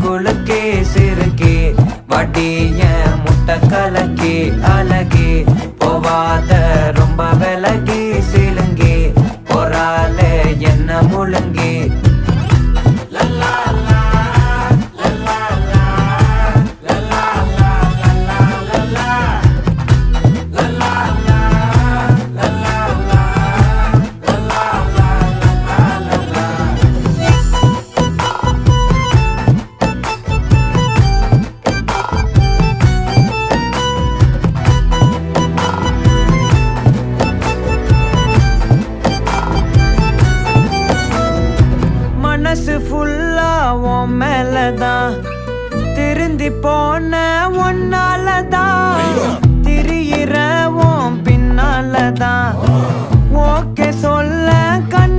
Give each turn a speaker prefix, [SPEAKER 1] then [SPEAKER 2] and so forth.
[SPEAKER 1] குலுக்கி சிறுக்கி வட்டிய முட்டை கலக்கி அழகி போவாத ரொம்ப விலகி சிலுங்கி போறாலே என்ன முழுங்கி மனசு ஃபுல்லா உன் மேலதான் திருந்தி போன ஒன்னாலதான் திரியிற உன் பின்னாலதான் ஓகே சொல்ல கண்